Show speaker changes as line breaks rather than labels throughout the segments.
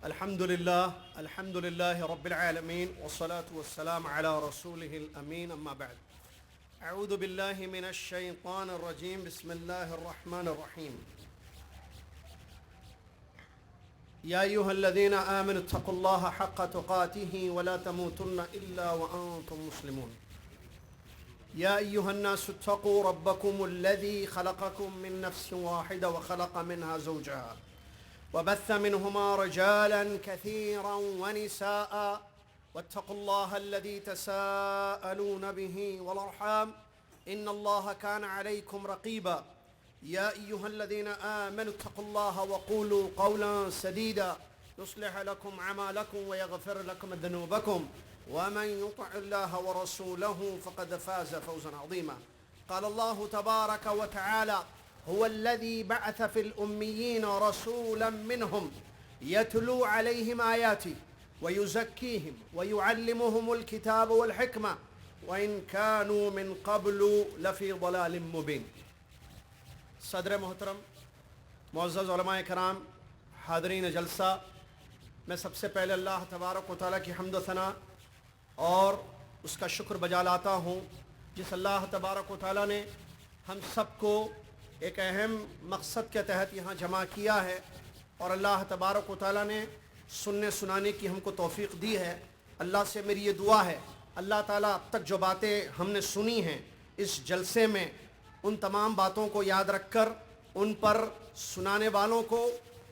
الحمد لله رب العالمين والصلاة والسلام على رسوله الأمين أما بعد أعوذ بالله من الشيطان الرجيم بسم الله الرحمن الرحيم يا أيها الذين آمنوا اتقوا الله حق تقاته ولا تموتن إلا وأنتم مسلمون يا أيها الناس اتقوا ربكم الذي خلقكم من نفس واحدة وخلق منها زوجها وبث منهما رجالا كثيرا ونساء واتقوا الله الذي تساءلون به والأرحام إن الله كان عليكم رقيبا يا أيها الذين آمنوا اتقوا الله وقولوا قولا سديدا يصلح لكم أعمالكم ويغفر لكم ذنوبكم ومن يطع الله ورسوله فقد فاز فوزا عظيما قال الله تبارك وتعالى هو الذي بعث في الأميين رسولا منهم يتلو عليهم آياته ويزكيهم ويعلمهم الكتاب والحكمة وإن كانوا من قبل لفي ضلال مبين. صدر محترم، معزز علماء کرام، حاضرین جلسہ، میں سب سے پہلے اللہ تبارک و تعالیٰ کی حمد و ثنا اور اس کا شکر بجا لاتا ہوں جس اللہ تبارک و تعالیٰ نے ہم سب کو ایک اہم مقصد کے تحت یہاں جمع کیا ہے، اور اللہ تبارک و تعالیٰ نے سننے سنانے کی ہم کو توفیق دی ہے. اللہ سے میری یہ دعا ہے، اللہ تعالیٰ اب تک جو باتیں ہم نے سنی ہیں اس جلسے میں، ان تمام باتوں کو یاد رکھ کر ان پر سنانے والوں کو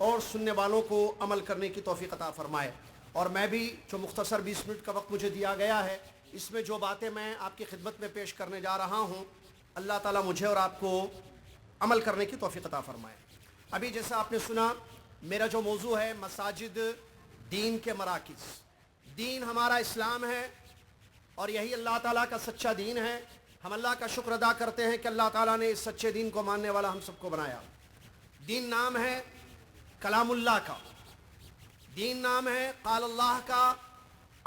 اور سننے والوں کو عمل کرنے کی توفیق عطا فرمائے. اور میں بھی جو مختصر 20 منٹ کا وقت مجھے دیا گیا ہے، اس میں جو باتیں میں آپ کی خدمت میں پیش کرنے جا رہا ہوں، اللہ تعالیٰ مجھے اور آپ کو عمل کرنے کی توفیق عطا فرمائے. ابھی جیسا آپ نے سنا، میرا جو موضوع ہے مساجد دین کے مراکز. دین ہمارا اسلام ہے اور یہی اللہ تعالیٰ کا سچا دین ہے. ہم اللہ کا شکر ادا کرتے ہیں کہ اللہ تعالیٰ نے اس سچے دین کو ماننے والا ہم سب کو بنایا. دین نام ہے کلام اللہ کا، دین نام ہے قال اللہ کا،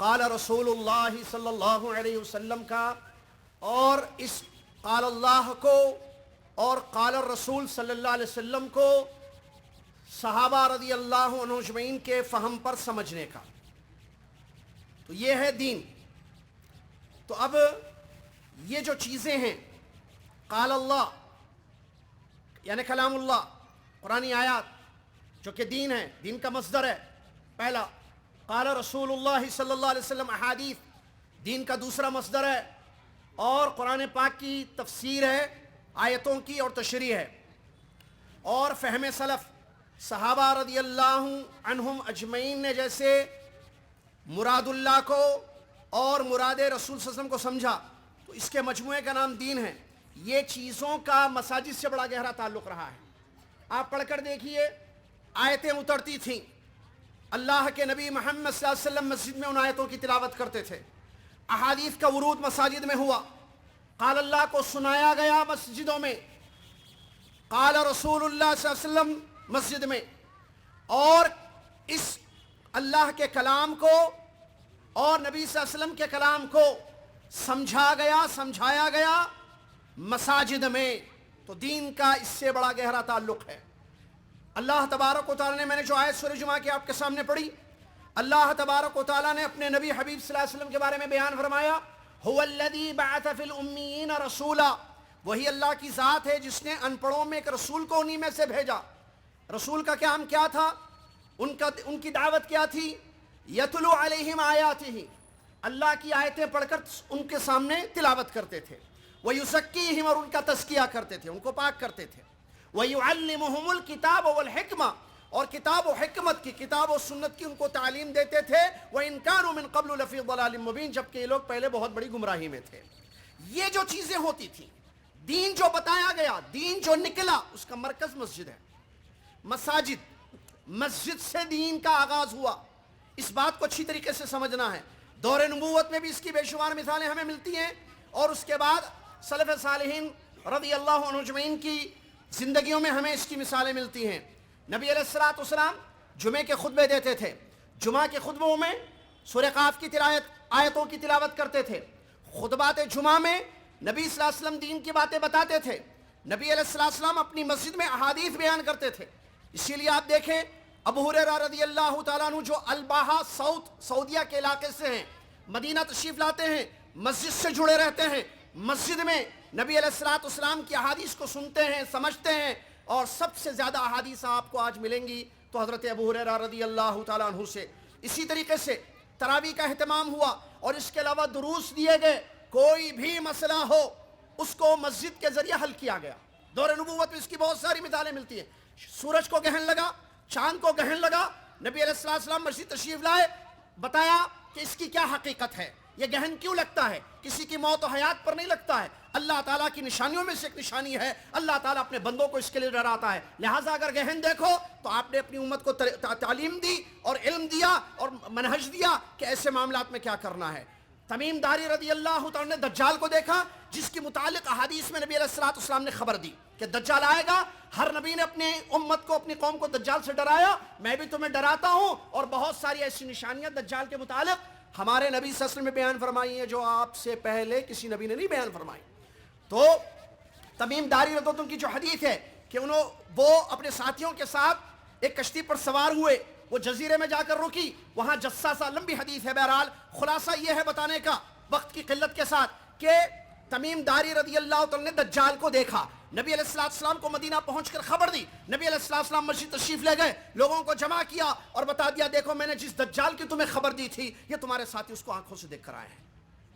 قال رسول اللہ صلی اللہ علیہ وسلم کا. اور اس قال اللہ کو اور قال الرسول صلی اللہ علیہ وسلم کو صحابہ رضی اللہ عنہ اجمعین کے فہم پر سمجھنے کا، تو یہ ہے دین. تو اب یہ جو چیزیں ہیں، قال اللہ یعنی کلام اللہ، قرآنی آیات جو کہ دین ہے، دین کا مصدر ہے پہلا. قال رسول اللہ صلی اللہ علیہ وسلم، احادیث دین کا دوسرا مصدر ہے. اور قرآن پاک کی تفسیر ہے، آیتوں کی اور تشریح ہے. اور فہم سلف صحابہ رضی اللہ عنہم اجمعین نے جیسے مراد اللہ کو اور مراد رسول صلی اللہ علیہ وسلم کو سمجھا، تو اس کے مجموعے کا نام دین ہے. یہ چیزوں کا مساجد سے بڑا گہرا تعلق رہا ہے. آپ پڑھ کر دیکھیے، آیتیں اترتی تھیں، اللہ کے نبی محمد صلی اللہ علیہ وسلم مسجد میں ان آیتوں کی تلاوت کرتے تھے. احادیث کا ورود مساجد میں ہوا، قال اللہ کو سنایا گیا مسجدوں میں، قال رسول اللہ صلی اللہ علیہ وسلم مسجد میں. اور اس اللہ کے کلام کو اور نبی صلی اللہ علیہ وسلم کے کلام کو سمجھا گیا، سمجھایا گیا مساجد میں. تو دین کا اس سے بڑا گہرا تعلق ہے. اللہ تبارک و تعالیٰ نے، میں نے جو آیت سورہ جمعہ کی آپ کے سامنے پڑھی، اللہ تبارک و تعالیٰ نے اپنے نبی حبیب صلی اللہ علیہ وسلم کے بارے میں بیان فرمایا، هو الذی بعث فی الامیین رسولا. وہی اللہ کی ذات ہے جس نے ان پڑھوں میں ایک رسول کو انہی میں سے بھیجا. رسول کا کام کیا تھا؟ ان کی دعوت کیا تھی؟ یتلو علیہم آیاتہ، اللہ کی آیتیں پڑھ کر ان کے سامنے تلاوت کرتے تھے. ویزکیہم، اور ان کا تزکیہ کرتے تھے، ان کو پاک کرتے تھے. ویعلمہم الکتاب والحکمہ، اور کتاب و حکمت کی، کتاب و سنت کی ان کو تعلیم دیتے تھے. وَإِن كَانُوا مِن قَبْلُ لَفِي ضَلَالٍ مُبِينٍ، جبکہ یہ لوگ پہلے بہت بڑی گمراہی میں تھے. یہ جو چیزیں ہوتی تھیں، دین جو بتایا گیا، دین جو نکلا، اس کا مرکز مسجد ہے. مسجد سے دین کا آغاز ہوا. اس بات کو اچھی طریقے سے سمجھنا ہے. دور نبوت میں بھی اس کی بے شمار مثالیں ہمیں ملتی ہیں، اور اس کے بعد سلف صالحین رضی اللہ عنہ اجمعین کی زندگیوں میں ہمیں اس کی مثالیں ملتی ہیں. نبی علیہ الصلوۃ والسلام جمعے کے خطبے دیتے تھے. جمعہ کے خطبوں میں سورہ قاف کی آیتوں کی تلاوت کرتے تھے. خطبات جمعہ میں نبی صلی اللہ علیہ وسلم دین کی باتیں بتاتے تھے. نبی علیہ السلام اپنی مسجد میں احادیث بیان کرتے تھے. اسی لیے آپ دیکھیں ابو ہریرہ رضی اللہ تعالیٰ عنہ جو الباحہ سعودیہ کے علاقے سے ہیں، مدینہ تشریف لاتے ہیں، مسجد سے جڑے رہتے ہیں، مسجد میں نبی علیہ الصلوۃ والسلام کی احادیث کو سنتے ہیں، سمجھتے ہیں، اور سب سے زیادہ احادیث آپ کو آج ملیں گی تو حضرت ابو ہریرہ رضی اللہ تعالیٰ عنہ سے۔ اسی طریقے سے تراویح کا اہتمام ہوا، اور اس کے علاوہ دروس دیے گئے، کوئی بھی مسئلہ ہو اس کو مسجد کے ذریعے حل کیا گیا۔ دور نبوت میں اس کی بہت ساری مثالیں ملتی ہیں۔ سورج کو گرہن لگا، چاند کو گرہن لگا، نبی علیہ السلام مسجد تشریف لائے، بتایا کہ اس کی کیا حقیقت ہے، یہ گرہن کیوں لگتا ہے، کسی کی موت و حیات پر نہیں لگتا ہے، اللہ تعالیٰ کی نشانیوں میں سے ایک نشانی ہے، اللہ تعالیٰ اپنے بندوں کو اس کے لیے ڈراتا ہے، لہٰذا اگر گرہن دیکھو تو آپ نے اپنی امت کو تعلیم دی اور علم دیا اور منہج دیا کہ ایسے معاملات میں کیا کرنا ہے۔ تمیم داری رضی اللہ تعالیٰ نے دجال کو دیکھا، جس کی متعلق احادیث میں نبی علیہ السلام نے خبر دی کہ دجال آئے گا، ہر نبی نے اپنے امت کو، اپنی قوم کو دجال سے ڈرایا، میں بھی تمہیں ڈراتا ہوں، اور بہت ساری ایسی نشانیاں دجال کے متعلق ہمارے نبی صلی اللہ علیہ وسلم نے بیان فرمائی ہیں جو آپ سے پہلے کسی نبی نے نہیں بیان فرمائی۔ تو تمیم داری رضی اللہ عنہ کی جو حدیث ہے کہ وہ اپنے ساتھیوں کے ساتھ ایک کشتی پر سوار ہوئے، وہ جزیرے میں جا کر رکی، وہاں جساسہ، لمبی حدیث ہے، بہرحال خلاصہ یہ ہے بتانے کا وقت کی قلت کے ساتھ کہ تمیم داری رضی اللہ عنہ نے دجال کو دیکھا، نبی علیہ السلام کو مدینہ پہنچ کر خبر دی، نبی علیہ السلام مسجد تشریف لے گئے، لوگوں کو جمع کیا اور بتا دیا دیکھو میں نے جس دجال کی تمہیں خبر دی تھی یہ تمہارے ساتھی اس کو آنکھوں سے دیکھ کر آئے ہیں،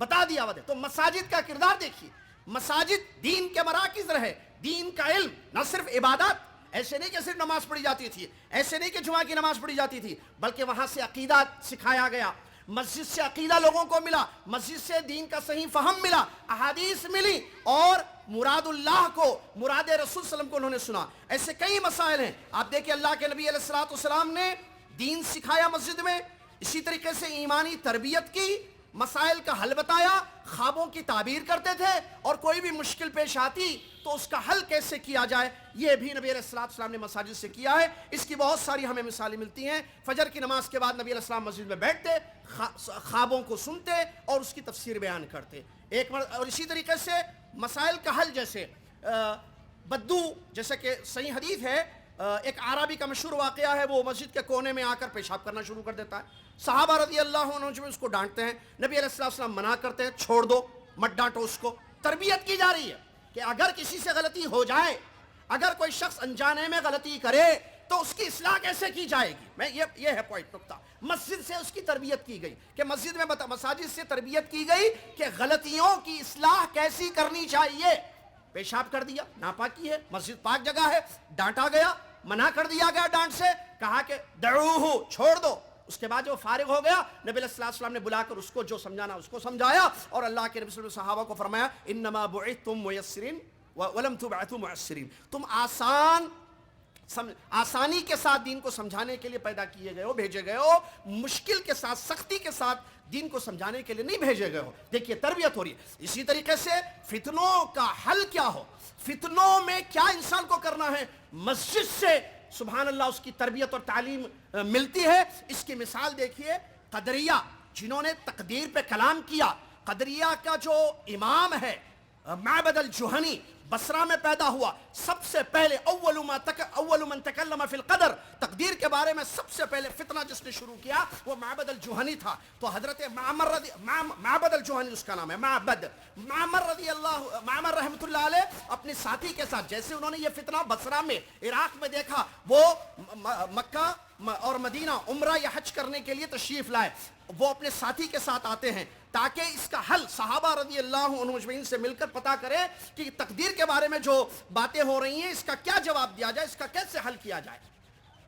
بتا دیا وجہ۔ تو مساجد کا کردار دیکھیے، مساجد دین کے مراکز رہے، دین کا علم، نہ صرف عبادات، ایسے نہیں کہ صرف نماز پڑھی جاتی تھی، ایسے نہیں کہ جمعہ کی نماز پڑھی جاتی تھی، بلکہ وہاں سے عقیدہ سکھایا گیا، مسجد سے عقیدہ لوگوں کو ملا، مسجد سے دین کا صحیح فہم ملا، احادیث ملی، اور مراد اللہ کو، مراد رسول صلی اللہ علیہ وسلم کو انہوں نے سنا۔ ایسے کئی مسائل ہیں، آپ دیکھیں اللہ کے نبی علیہ السلام نے دین سکھایا مسجد میں، اسی طریقے سے ایمانی تربیت کی، مسائل کا حل بتایا، خوابوں کی تعبیر کرتے تھے، اور کوئی بھی مشکل پیش آتی تو اس کا حل کیسے کیا جائے یہ بھی نبی علیہ السلام نے مساجد سے کیا ہے۔ اس کی بہت ساری ہمیں مثالیں ملتی ہیں۔ فجر کی نماز کے بعد نبی علیہ السلام مسجد میں بیٹھتے، خوابوں کو سنتے اور اس کی تفسیر بیان کرتے، اور اسی طریقے سے مسائل کا حل، جیسے بدو، جیسے کہ صحیح حدیث ہے، ایک عربی کا مشہور واقعہ ہے، وہ مسجد کے کونے میں آ کر پیشاب کرنا شروع کر دیتا ہے، صحابہ رضی اللہ عنہ جو اس کو ڈانٹتے ہیں، نبی علیہ السلام منع کرتے ہیں، چھوڑ دو، مت ڈانٹو اس کو۔ تربیت کی جا رہی ہے کہ اگر کسی سے غلطی ہو جائے، اگر کوئی شخص انجانے میں غلطی کرے تو اس کی اصلاح کیسے کی جائے گی، یہ ہے پوائنٹ، نقطہ۔ مسجد سے اس کی تربیت کی گئی کہ مسجد میں مساجد سے تربیت کی گئی کہ غلطیوں کی اصلاح کیسی کرنی چاہیے۔ پیشاب کر دیا، ناپاکی ہے، مسجد پاک جگہ ہے، ڈانٹا گیا، منع کر دیا گیا، ڈانٹ سے کہا کہ دعوہ، چھوڑ دو۔ اس کے بعد جو فارغ ہو گیا، نبی علیہ السلام نے بلا کر اس کو جو سمجھانا اس کو سمجھایا، اور اللہ کے نبی صلی اللہ علیہ وسلم صحابہ کو فرمایا انما بعثتم میسرین ولم تبعثوا معسرین، تم آسانی کے ساتھ دین کو سمجھانے کے لیے پیدا کیے گئے ہو، بھیجے گئے ہو، مشکل کے ساتھ، سختی کے ساتھ دین کو سمجھانے کے لیے نہیں بھیجے گئے ہو۔ دیکھیے تربیت ہو رہی ہے۔ اسی طریقے سے فتنوں کا حل کیا ہو، فتنوں میں کیا انسان کو کرنا ہے، مسجد سے سبحان اللہ اس کی تربیت اور تعلیم ملتی ہے۔ اس کی مثال دیکھیے، قدریہ جنہوں نے تقدیر پہ کلام کیا، قدریہ کا جو امام ہے معبد الجہنی، بصرہ میں پیدا ہوا، سب سے پہلے اول من تکلم فی القدر، تقدیر کے بارے میں سب سے پہلے فتنہ جس نے شروع کیا وہ معبد الجہنی تھا۔ تو حضرت معبد الجہنی اس کا نام ہے، معمر رحمۃ اللہ علیہ اپنے ساتھی کے ساتھ، جیسے انہوں نے یہ فتنہ بصرہ میں، عراق میں دیکھا، وہ مکہ اور مدینہ عمرہ یا حج کرنے کے لیے تشریف لائے، وہ اپنے ساتھی کے ساتھ آتے ہیں تاکہ اس کا حل صحابہ رضی اللہ عنہ مجمعین سے مل کر پتہ کرے کہ تقدیر کے بارے میں جو باتیں ہو رہی ہیں اس کا کیا جواب دیا جائے، اس کا کیسے حل کیا جائے۔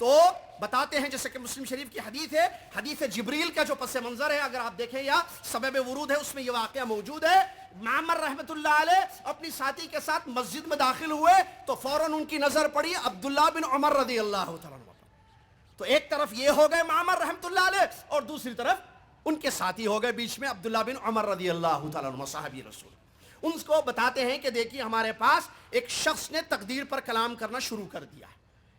تو بتاتے ہیں، جیسے کہ مسلم شریف کی حدیث ہے، حدیث جبریل کا جو پس منظر ہے اگر آپ دیکھیں یا سبب ورود ہے اس میں یہ واقعہ موجود ہے۔ معمر رحمۃ اللہ علیہ اپنی ساتھی کے ساتھ مسجد میں داخل ہوئے تو فوراً ان کی نظر پڑی عبداللہ بن عمر رضی اللہ تعالیٰ عنہ۔ تو ایک طرف یہ ہو گئے معمر رحمۃ اللہ علیہ، اور دوسری طرف ان کے ساتھی ہو گئے بیچ میں عبداللہ بن عمر رضی اللہ تعالیٰ عنہ، صحابی رسول۔ ان کو بتاتے ہیں کہ دیکھیے ہمارے پاس ایک شخص نے تقدیر پر کلام کرنا شروع کر دیا ہے،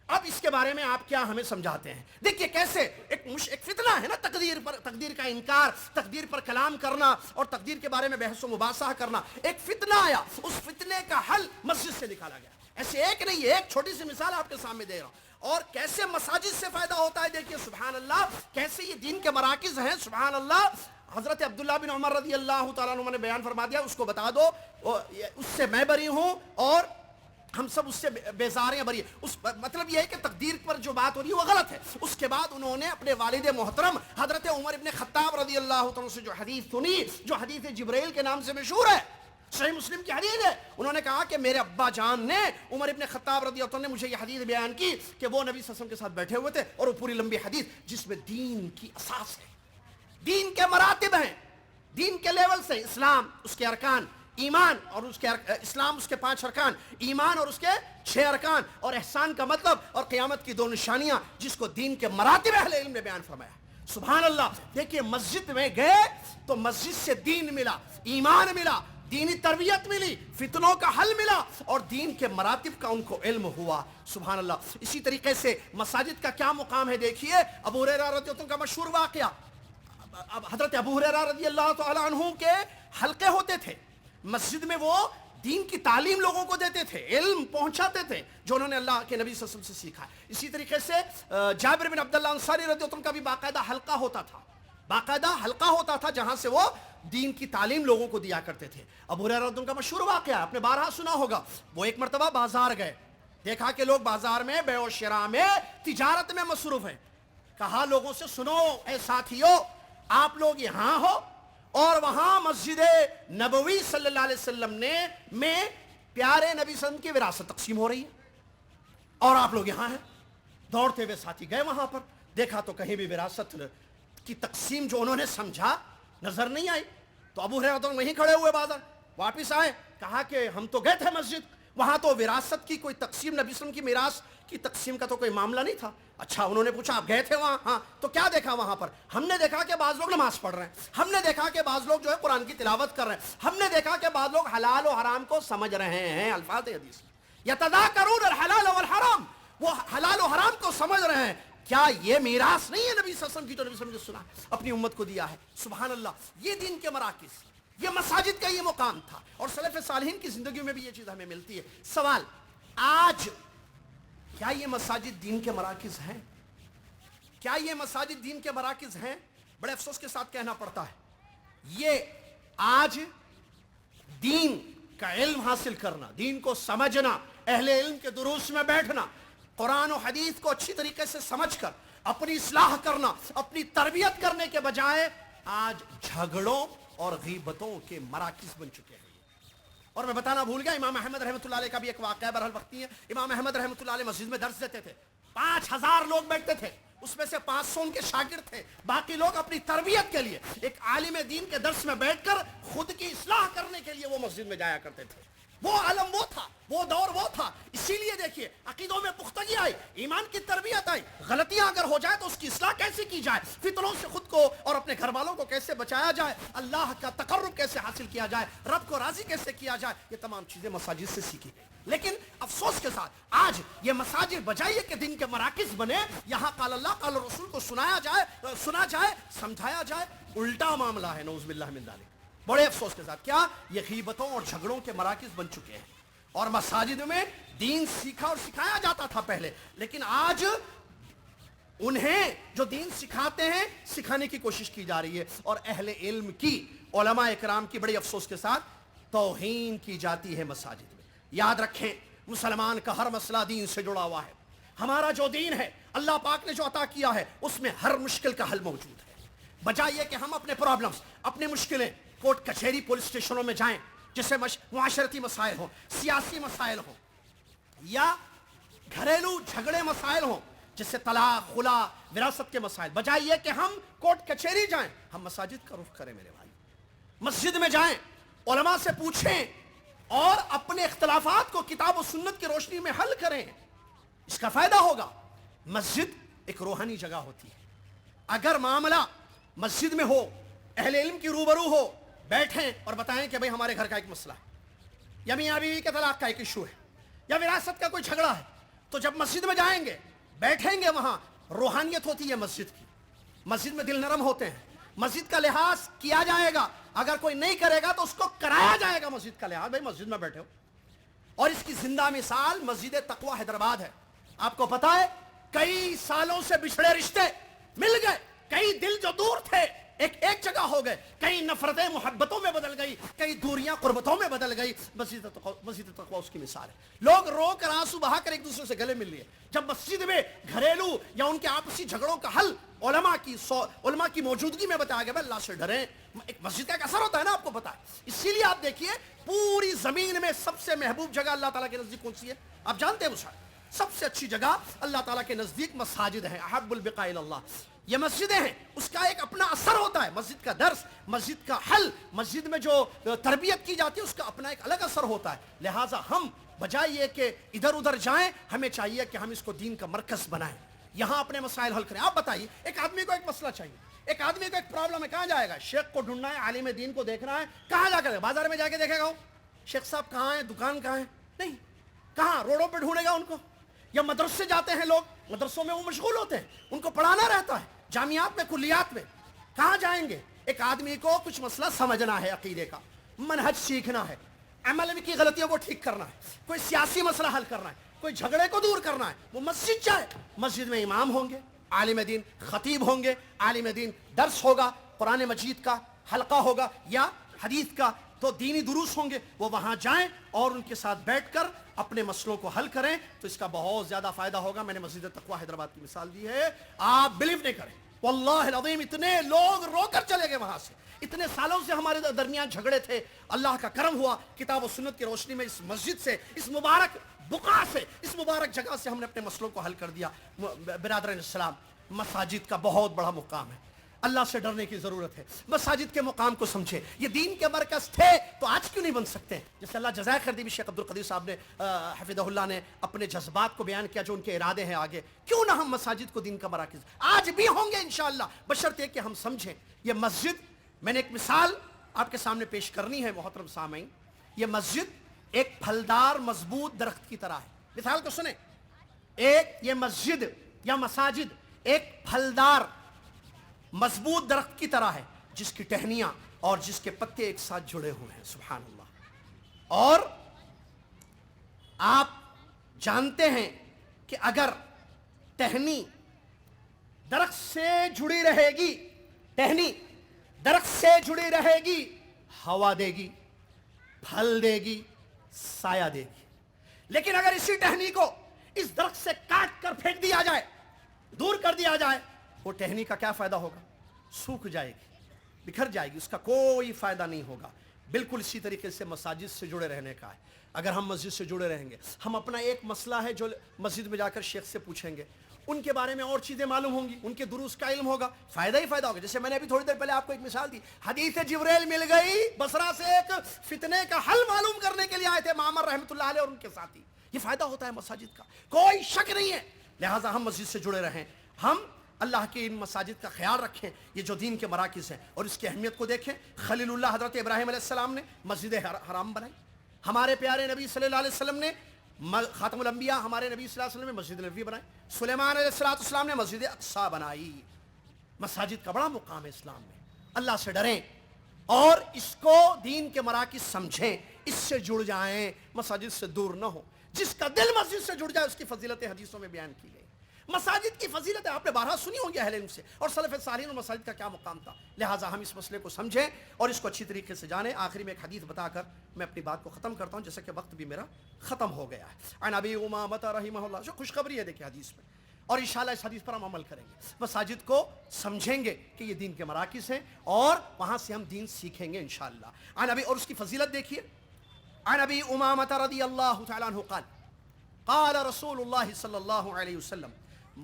اب اس کے بارے میں آپ کیا ہمیں سمجھاتے ہیں۔ دیکھیے کیسے ایک فتنہ ہے نا، تقدیر کا انکار، تقدیر پر کلام کرنا اور تقدیر کے بارے میں بحث و مباحثہ کرنا، ایک فتنہ آیا، اس فتنے کا حل مسجد سے نکالا گیا۔ ایسے ایک نہیں ہے، ایک چھوٹی سی مثال آپ کے سامنے دے رہا ہوں۔ اور کیسے مساجد سے فائدہ ہوتا ہے دیکھیے سبحان اللہ، کیسے یہ دین کے مراکز ہیں سبحان اللہ۔ حضرت عبداللہ بن عمر رضی اللہ تعالیٰ عنہ نے بیان فرما دیا، اس کو بتا دو اس سے میں بری ہوں اور ہم سب اس سے بیزار ہیں بری، اس مطلب یہ ہے کہ تقدیر پر جو بات ہو رہی ہے وہ غلط ہے۔ اس کے بعد انہوں نے اپنے والد محترم حضرت عمر ابن خطاب رضی اللہ تعالیٰ سے جو حدیث سنی، جو حدیث جبرائیل کے نام سے مشہور ہے، صحیح مسلم کی حدیث ہے، انہوں نے کہا کہ میرے ابا جان نے عمر ابن خطاب رضی اللہ عنہ نے مجھے یہ حدیث بیان کی کہ وہ نبی صلی اللہ علیہ وسلم کے ساتھ بیٹھے ہوئے تھے، اور وہ پوری لمبی حدیث جس میں دین کی اساس ہے، دین کے مراتب ہیں، دین کے لیول سے اسلام، اس کے ارکان، ایمان اور اس کے اسلام اس کے 5 ارکان، ایمان اور اس کے 6 ارکان، اور احسان کا مطلب اور قیامت کی 2 نشانیاں، جس کو دین کے مراتب اہل علم نے بیان فرمایا سبحان اللہ۔ دیکھیے مسجد میں گئے تو مسجد سے دین ملا، ایمان ملا، دینی تربیت ملی، فتنوں کا حل ملا، اور دین کے مراتب کا ان کو علم ہوا سبحان اللہ۔ اسی طریقے سے مساجد کا کیا مقام ہے دیکھیے، ابو ہریرہ رضی اللہ عنہ کا مشہور واقعہ، حضرت ابو ہریرہ رضی اللہ تعالی عنہ کے حلقے ہوتے تھے مسجد میں، وہ دین کی تعلیم لوگوں کو دیتے تھے، علم پہنچاتے تھے جو انہوں نے اللہ کے نبی صلی اللہ علیہ وسلم سے سیکھا۔ اسی طریقے سے جابر بن عبداللہ انصاری رضی اللہ عنہ کا بھی باقاعدہ حلقہ ہوتا تھا، باقاعدہ حلقہ ہوتا تھا جہاں سے وہ دین کی تعلیم لوگوں کو دیا کرتے تھے۔ ابو ہریرہ رضی اللہ عنہ کا مشہور واقعہ آپ نے بارہا سنا ہوگا، وہ ایک مرتبہ بازار گئے، دیکھا کہ لوگ بازار میں بیع و شراء میں تجارت میں مصروف ہیں، کہا لوگوں سے سنو اے ساتھیو، آپ لوگ یہاں ہو اور وہاں مسجد نبوی صلی اللہ علیہ وسلم میں پیارے نبی صلی اللہ علیہ وسلم کی وراثت تقسیم ہو رہی ہے، اور آپ لوگ یہاں ہیں۔ دوڑتے ہوئے ساتھی گئے وہاں پر، دیکھا تو کہیں بھی وراثت کی تقسیم جو انہوں نے سمجھا نظر نہیں آئی، تو ابو ہریرہ وہیں کھڑے ہوئے بازار، واپس آئے، کہا کہ ہم تو گئے تھے مسجد، وہاں تو وراثت کی کوئی تقسیم، نبی صلی اللہ علیہ وسلم کی میراث کی تقسیم کا تو کوئی معاملہ نہیں تھا۔ اچھا، انہوں نے پوچھا آپ گئے تھے وہاں؟ ہاں، تو کیا دیکھا وہاں پر؟ ہم نے دیکھا کہ بعض لوگ نماز پڑھ رہے ہیں، ہم نے دیکھا کہ بعض لوگ جو ہے قرآن کی تلاوت کر رہے ہیں، ہم نے دیکھا کہ بعض لوگ حلال و حرام کو سمجھ رہے ہیں، الفاظ حدیث یتذاکرون الحلال والحرام، وہ حلال و حرام کو سمجھ رہے ہیں۔ کیا یہ میراث نہیں ہے نبی صلی اللہ علیہ وسلم کی جو نبی صلی اللہ علیہ وسلم نے سنا اپنی امت کو دیا ہے سبحان اللہ۔ یہ دین کے مراکز، یہ مساجد کا یہ مقام تھا، اور سلف صالحین کی زندگیوں میں بھی یہ چیز ہمیں ملتی ہے۔ سوال، آج کیا یہ مساجد دین کے مراکز ہیں؟ کیا یہ مساجد دین کے مراکز ہیں؟ بڑے افسوس کے ساتھ کہنا پڑتا ہے، یہ آج دین کا علم حاصل کرنا، دین کو سمجھنا، اہل علم کے دروس میں بیٹھنا، قرآن و حدیث کو اچھی طریقے سے سمجھ کر اپنی اصلاح کرنا، اپنی تربیت کرنے کے بجائے آج جھگڑوں اور غیبتوں کے مراکز بن چکے ہیں۔ اور میں بتانا بھول گیا، امام احمد رحمۃ اللہ علیہ کا بھی ایک واقعہ بہرحال وقتی ہے۔ امام احمد رحمۃ اللہ علیہ مسجد میں درس دیتے تھے، 5000 لوگ بیٹھتے تھے، اس میں سے 500 ان کے شاگرد تھے، باقی لوگ اپنی تربیت کے لیے ایک عالم دین کے درس میں بیٹھ کر خود کی اصلاح کرنے کے لیے وہ مسجد میں جایا کرتے تھے۔ وہ عالم وہ تھا، وہ دور وہ تھا، اسی لیے دیکھیے عقیدوں میں پختگی آئی، ایمان کی تربیت آئی، غلطیاں اگر ہو جائے تو اس کی اصلاح کیسے کی جائے، فتنوں سے خود کو اور اپنے گھر والوں کو کیسے بچایا جائے، اللہ کا تقرب کیسے حاصل کیا جائے، رب کو راضی کیسے کیا جائے، یہ تمام چیزیں مساجد سے سیکھی گئی۔ لیکن افسوس کے ساتھ آج یہ مساجد بجائے کہ دین کے مراکز بنے، یہاں قال اللہ قال رسول کو سنا جائے، سمجھایا جائے، الٹا معاملہ ہے، نعوذ باللہ من ذالک۔ بڑے افسوس کے ساتھ کیا یہ غیبتوں اور جھگڑوں کے مراکز بن چکے ہیں، اور مساجد میں دین سیکھا اور سکھایا جاتا تھا پہلے، لیکن آج انہیں جو دین سکھاتے ہیں سکھانے کی کوشش کی جا رہی ہے، اور اہل علم کی، علماء اکرام کی بڑی افسوس کے ساتھ توہین کی جاتی ہے مساجد میں۔ یاد رکھیں، مسلمان کا ہر مسئلہ دین سے جڑا ہوا ہے۔ ہمارا جو دین ہے، اللہ پاک نے جو عطا کیا ہے، اس میں ہر مشکل کا حل موجود ہے۔ بجائے یہ کہ ہم اپنے پرابلمز، اپنی مشکلیں کورٹ کچہری پولیس اسٹیشنوں میں جائیں، جس سے معاشرتی مسائل ہوں، سیاسی مسائل ہوں، یا گھریلو جھگڑے مسائل ہوں، جس سے طلاق، خلا، وراثت کے مسائل، بجائے یہ کہ ہم کورٹ کچہری جائیں، ہم مساجد کا رخ کریں میرے بھائی، مسجد میں جائیں، علماء سے پوچھیں، اور اپنے اختلافات کو کتاب و سنت کی روشنی میں حل کریں، اس کا فائدہ ہوگا۔ مسجد ایک روحانی جگہ ہوتی ہے، اگر معاملہ مسجد میں ہو، اہل علم کی روبرو ہو، بیٹھیں اور بتائیں کہ بھئی ہمارے گھر کا ایک مسئلہ ہے، یا میاں بیوی کے طلاق کا ایک ایشو ہے، یا وراثت کا کوئی جھگڑا ہے، تو جب مسجد میں جائیں گے، بیٹھیں گے، وہاں روحانیت ہوتی ہے مسجد کی، مسجد میں دل نرم ہوتے ہیں، مسجد کا لحاظ کیا جائے گا، اگر کوئی نہیں کرے گا تو اس کو کرایا جائے گا مسجد کا لحاظ، بھئی مسجد میں بیٹھے ہو۔ اور اس کی زندہ مثال مسجد تقوی حیدرآباد ہے۔ آپ کو پتا ہے کئی سالوں سے بچھڑے رشتے مل گئے, کئی دل جو دور تھے ایک جگہ ہو گئے, کئی نفرتیں محبتوں میں بدل گئی, کئی دوریاں قربتوں میں بدل گئی. مسجد تقویٰ اس کی مثال ہے. لوگ رو کر آنسو بہا کر ایک دوسرے سے گلے مل لیے. جب مسجد میں گھریلو یا ان کے آپسی جھگڑوں کا حل علماء کی موجودگی میں بتایا گیا, اللہ سے ڈریں. ایک مسجد کا ایک اثر ہوتا ہے نا, آپ کو پتا ہے. اسی لیے آپ دیکھیے پوری زمین میں سب سے محبوب جگہ اللہ تعالیٰ کے نزدیک کون سی ہے؟ آپ جانتے ہیں مشاہد, سب سے اچھی جگہ اللہ تعالیٰ کے نزدیک مساجد ہیں. احب البقاء الی اللہ, یہ مسجدیں ہیں. اس کا ایک اپنا اثر ہوتا ہے. مسجد کا درس, مسجد کا حل, مسجد میں جو تربیت کی جاتی ہے اس کا اپنا ایک الگ اثر ہوتا ہے. لہٰذا ہم بجائے یہ کہ ادھر ادھر جائیں, ہمیں چاہیے کہ ہم اس کو دین کا مرکز بنائیں, یہاں اپنے مسائل حل کریں. آپ بتائیے, ایک آدمی کو ایک مسئلہ چاہیے, ایک آدمی کو ایک پرابلم ہے, کہاں جائے گا؟ شیخ کو ڈھونڈنا ہے, عالم دین کو دیکھنا ہے. کہاں جا کر؟ بازار میں جا کے دیکھے گا شیخ صاحب کہاں ہیں, دکان کہاں ہے؟ نہیں. کہاں؟ روڈوں پہ ڈھونڈے گا ان کو. یا مدرسے جاتے ہیں لوگ, مدرسوں میں وہ مشغول ہوتے ہیں, ان کو پڑھانا رہتا ہے. جامعات میں, کلیات میں کہاں جائیں گے؟ ایک آدمی کو کچھ مسئلہ سمجھنا ہے, عقیدے کا منہج سیکھنا ہے, عمل کی غلطیوں کو ٹھیک کرنا ہے, کوئی سیاسی مسئلہ حل کرنا ہے, کوئی جھگڑے کو دور کرنا ہے, وہ مسجد جائے. مسجد میں امام ہوں گے, عالم دین خطیب ہوں گے, عالم دین درس ہوگا, قرآن مجید کا حلقہ ہوگا یا حدیث کا تو دینی دروس ہوں گے, وہ وہاں جائیں اور ان کے ساتھ بیٹھ کر اپنے مسئلوں کو حل کریں, تو اس کا بہت زیادہ فائدہ ہوگا. میں نے مسجد تقویٰ حیدرآباد کی مثال دی ہے, آپ بلیو نہیں کریں, واللہ العظیم اتنے لوگ رو کر چلے گئے وہاں سے. اتنے سالوں سے ہمارے درمیان جھگڑے تھے, اللہ کا کرم ہوا, کتاب و سنت کی روشنی میں اس مسجد سے, اس مبارک بقعہ سے, اس مبارک جگہ سے ہم نے اپنے مسئلوں کو حل کر دیا. برادران اسلام, مساجد کا بہت بڑا مقام ہے, اللہ سے ڈرنے کی ضرورت ہے. مساجد کے مقام کو سمجھے. یہ دین کے مرکز تھے تو آج کیوں نہیں بن سکتے؟ جیسے اللہ جزائے خیر دی بھی شیخ عبدالقدیر صاحب نے حفظہ اللہ نے اپنے جذبات کو بیان کیا, جو ان کے ارادے ہیں آگے. کیوں نہ ہم مساجد کو دین کا مراکز آج بھی ہوں گے انشاءاللہ, بشرطے کہ ہم سمجھیں. یہ مسجد, میں نے ایک مثال آپ کے سامنے پیش کرنی ہے محترم سامعین. یہ مسجد ایک پھلدار مضبوط درخت کی طرح ہے. مثال کو سنیں, یہ مسجد یا مساجد ایک پھلدار مضبوط درخت کی طرح ہے, جس کی ٹہنیاں اور جس کے پتے ایک ساتھ جڑے ہوئے ہیں. سبحان اللہ. اور آپ جانتے ہیں کہ اگر ٹہنی درخت سے جڑی رہے گی, ٹہنی درخت سے جڑی رہے گی, ہوا دے گی, پھل دے گی, سایہ دے گی. لیکن اگر اسی ٹہنی کو اس درخت سے کاٹ کر پھینک دیا جائے, دور کر دیا جائے, وہ ٹہنی کا کیا فائدہ ہوگا؟ سوکھ جائے گی, بکھر جائے گی, اس کا کوئی فائدہ نہیں ہوگا. بالکل اسی طریقے سے مساجد سے جڑے رہنے کا ہے. اگر ہم مسجد سے جڑے رہیں گے, ہم اپنا ایک مسئلہ ہے جو مسجد میں جا کر شیخ سے پوچھیں گے, ان کے بارے میں اور چیزیں معلوم ہوں گی, ان کے دروس کا علم ہوگا, فائدہ ہی فائدہ ہوگا. جیسے میں نے ابھی تھوڑی دیر پہلے آپ کو ایک مثال دی, حدیث جبریل مل گئی بصرہ سے, ایک فتنے کا حل معلوم کرنے کے لیے آئے تھے معمر رحمۃ اللہ علیہ اور ان کے ساتھی. یہ فائدہ ہوتا ہے مساجد کا, کوئی شک نہیں ہے. لہٰذا ہم مسجد سے جڑے رہیں, ہم اللہ کی ان مساجد کا خیال رکھیں, یہ جو دین کے مراکز ہیں, اور اس کی اہمیت کو دیکھیں. خلیل اللہ حضرت ابراہیم علیہ السلام نے مسجد حرام بنائی. ہمارے پیارے نبی صلی اللہ علیہ وسلم نے, خاتم الانبیاء ہمارے نبی صلی اللہ علیہ وسلم نے مسجد نبوی بنائی. سلیمان علیہ السلام نے مسجد اقصی بنائی. مساجد کا بڑا مقام ہے اسلام میں. اللہ سے ڈریں اور اس کو دین کے مراکز سمجھیں, اس سے جڑ جائیں, مساجد سے دور نہ ہو. جس کا دل مسجد سے جڑ جائے اس کی فضیلتیں حدیثوں میں بیان کی گئی. مساجد کی فضیلت آپ نے بارہا سنی ہوں گی اہل علم سے, اور سلف صالحین اور مساجد کا کیا مقام تھا. لہٰذا ہم اس مسئلے کو سمجھیں اور اس کو اچھی طریقے سے جانیں. آخری میں ایک حدیث بتا کر میں اپنی بات کو ختم کرتا ہوں, جیسا کہ وقت بھی میرا ختم ہو گیا ہے. عن ابی امامہ رحمہ اللہ, جو خوشخبری ہے دیکھیں حدیث میں, اور انشاءاللہ اس حدیث پر ہم عمل کریں گے. مساجد کو سمجھیں گے کہ یہ دین کے مراکز ہیں, اور وہاں سے ہم دین سیکھیں گے انشاءاللہ. عن ابی, اور اس کی فضیلت دیکھیے. عن ابی امامہ رضی اللہ تعالی عنہ قال قال رسول اللہ صلی اللہ علیہ وسلم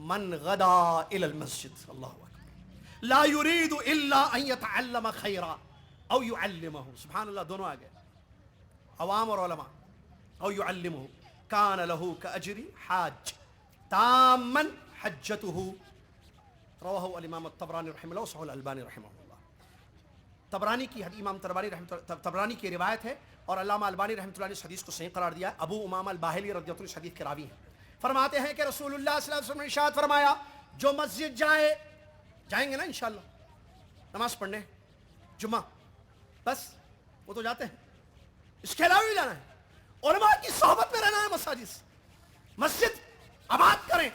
من غدا الى المسجد, اللہ اکبر, لا يريد الا ان يتعلم خيرا او يعلمه. سبحان اللہ, دونوں آ گئے, عوام اور علماء. او يعلمه كان له كاجر حاج تاما حجته. رواه الامام الطبراني رحمه الله وصححه الالباني رحمه الله. طبرانی کی امام طبرانی کی روایت ہے, اور علامہ البانی رحمۃ اللہ نے اس حدیث کو صحیح قرار دیا. ابو امامہ الباہلی رضی اللہ عنہ اس حدیث کے راوی ہیں. فرماتے ہیں کہ رسول اللہ صلی اللہ علیہ وسلم نے ارشاد فرمایا, جو مسجد جائیں گے نا انشاءاللہ نماز پڑھنے, جمعہ, بس وہ تو جاتے ہیں, اس کے علاوہ بھی جانا ہے, علماء کی صحبت میں رہنا ہے, مساجد مسجد آباد کریں,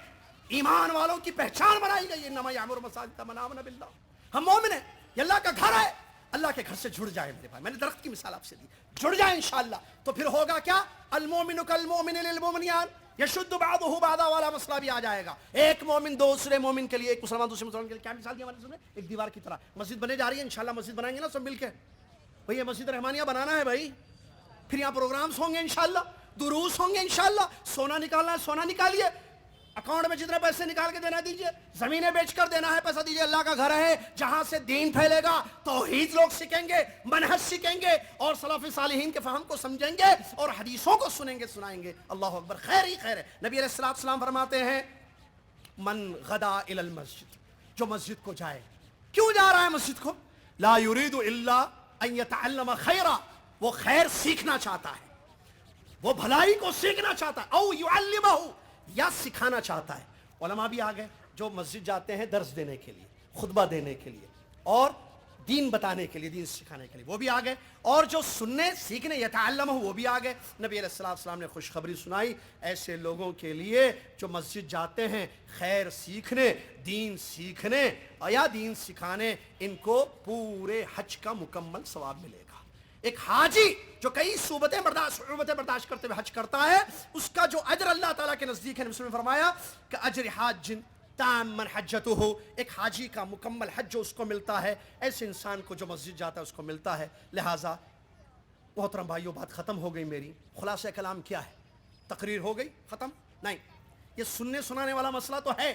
ایمان والوں کی پہچان بنائی گئی، انما یعمر مساجد من آمن باللہ. ہم مومن ہیں، یہ اللہ کا گھر ہے. اللہ کے گھر سے جڑ جائیں میرے بھائی. میں نے درخت کی مثال آپ سے دی، جڑ جائیں انشاءاللہ تو پھر ہوگا کیا؟ المومن کالمومن للمؤمنین یشد بعضہ بعضا والا مسئلہ بھی آ جائے گا. ایک مومن دوسرے مومن کے لیے، ایک مسلمان دوسرے مسلمان کے لیے کیا مثال دی ہمارے سامنے؟ ایک دیوار کی طرح. مسجد بنے جا رہی ہے، انشاءاللہ مسجد بنائیں گے نا سب مل کے. بھئی یہ مسجد رحمانیہ بنانا ہے بھائی. پھر یہاں پروگرامز ہوں گے انشاءاللہ، دروس ہوں گے انشاءاللہ. سونا نکالنا ہے سونا نکالیے، اکاؤنٹ میں جتنے پیسے نکال کے دینا دیجئے، زمینیں بیچ کر دینا ہے پیسہ دیجئے. اللہ کا گھر ہے جہاں سے دین پھیلے گا، توحید لوگ سیکھیں گے، منہج سیکھیں گے اور سلف صالحین کے فہم کو سمجھیں گے اور حدیثوں کو سنیں گے سنائیں گے. اللہ اکبر. خیر ہی خیر ہے. نبی علیہ السلام فرماتے ہیں من غدا الی المسجد، جو مسجد کو جائے. کیوں جا رہا ہے مسجد کو؟ لا یرید الا ان یتعلم خیرا، وہ خیر سیکھنا چاہتا ہے، وہ بھلائی کو سیکھنا چاہتا ہے. او یعلمہ، یا سکھانا چاہتا ہے. علماء بھی آ گئے جو مسجد جاتے ہیں درس دینے کے لیے، خطبہ دینے کے لیے اور دین بتانے کے لیے، دین سکھانے کے لیے، وہ بھی آ گئے. اور جو سننے سیکھنے یتعلمہ، وہ بھی آ گئے. نبی علیہ السلام نے خوشخبری سنائی ایسے لوگوں کے لیے جو مسجد جاتے ہیں خیر سیکھنے، دین سیکھنے یا دین سکھانے، ان کو پورے حج کا مکمل ثواب ملے گا. ایک حاجی جو کئی صعوبتیں برداشت کرتے ہوئے حج کرتا ہے، اس کا جو اجر اللہ تعالیٰ کے نزدیک ہے، نبی صلی اللہ علیہ وسلم نے فرمایا کہ اجر حاج تام حجتہ، ایک حاجی کا مکمل حج جو اس کو ملتا ہے، ایسے انسان کو جو مسجد جاتا ہے اس کو ملتا ہے. لہٰذا محترم بھائیو، بات ختم ہو گئی میری. خلاصہ کلام کیا ہے؟ تقریر ہو گئی ختم؟ نہیں، یہ سننے سنانے والا مسئلہ تو ہے.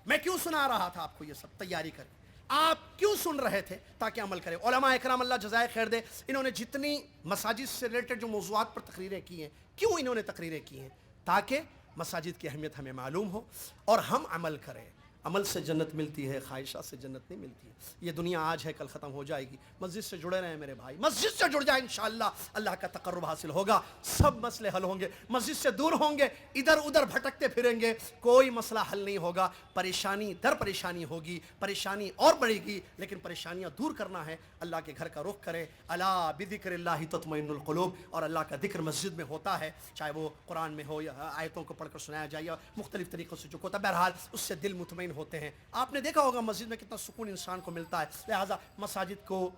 میں کیوں سنا رہا تھا آپ کو یہ سب؟ تیاری کر. آپ کیوں سن رہے تھے؟ تاکہ عمل کریں. علماء اکرام اللہ جزائے خیر دے، انہوں نے جتنی مساجد سے ریلیٹڈ جو موضوعات پر تقریریں کی ہیں، کیوں انہوں نے تقریریں کی ہیں؟ تاکہ مساجد کی اہمیت ہمیں معلوم ہو اور ہم عمل کریں. عمل سے جنت ملتی ہے، خواہشات سے جنت نہیں ملتی. یہ دنیا آج ہے کل ختم ہو جائے گی. مسجد سے جڑے رہیں میرے بھائی، مسجد سے جڑ جائیں انشاءاللہ اللہ کا تقرب حاصل ہوگا. سب مسئلے حل ہوں گے. مسجد سے دور ہوں گے، ادھر ادھر بھٹکتے پھریں گے، کوئی مسئلہ حل نہیں ہوگا. پریشانی در پریشانی ہوگی، پریشانی اور بڑھے گی. لیکن پریشانیاں دور کرنا ہے، اللہ کے گھر کا رخ کرے. الا بذکر اللہ تطمئن القلوب. اور اللہ کا ذکر مسجد میں ہوتا ہے، چاہے وہ قرآن میں ہو یا آیتوں کو پڑھ کر سنایا جائے یا مختلف طریقوں سے جو ہوتا ہے. بہرحال اس سے دل مطمئن ہوتے ہیں. آپ نے دیکھا ہوگا مسجد میں کتنا سکون انسان کو ملتا ہے. لہٰذا مساجد کو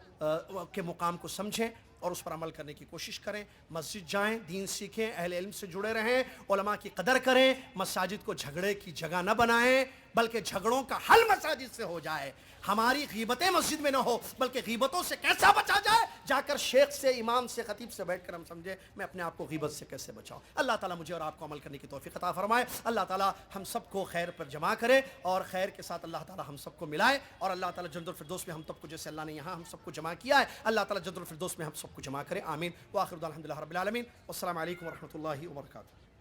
کے مقام کو سمجھیں اور اس پر عمل کرنے کی کوشش کریں. مسجد جائیں، دین سیکھیں، اہل علم سے جڑے رہیں، علماء کی قدر کریں. مساجد کو جھگڑے کی جگہ نہ بنائیں، بلکہ جھگڑوں کا حل مساجد سے ہو جائے. ہماری غیبتیں مسجد میں نہ ہو، بلکہ غیبتوں سے کیسا بچا جائے، جا کر شیخ سے، امام سے، خطیب سے بیٹھ کر ہم سمجھیں میں اپنے آپ کو غیبت سے کیسے بچاؤں. اللہ تعالیٰ مجھے اور آپ کو عمل کرنے کی توفیق عطا فرمائے. اللہ تعالیٰ ہم سب کو خیر پر جمع کرے اور خیر کے ساتھ اللہ تعالیٰ ہم سب کو ملائے. اور اللہ تعالیٰ جنت الفردوس میں ہم سب کو، جیسے اللہ نے یہاں ہم سب کو جمع کیا ہے، اللہ تعالیٰ جنت الفردوس میں ہم سب کو جمع کرے. آمین. وآخر دعوانا الحمدللہ رب العالمین. والسلام علیکم ورحمۃ اللہ وبرکاتہ.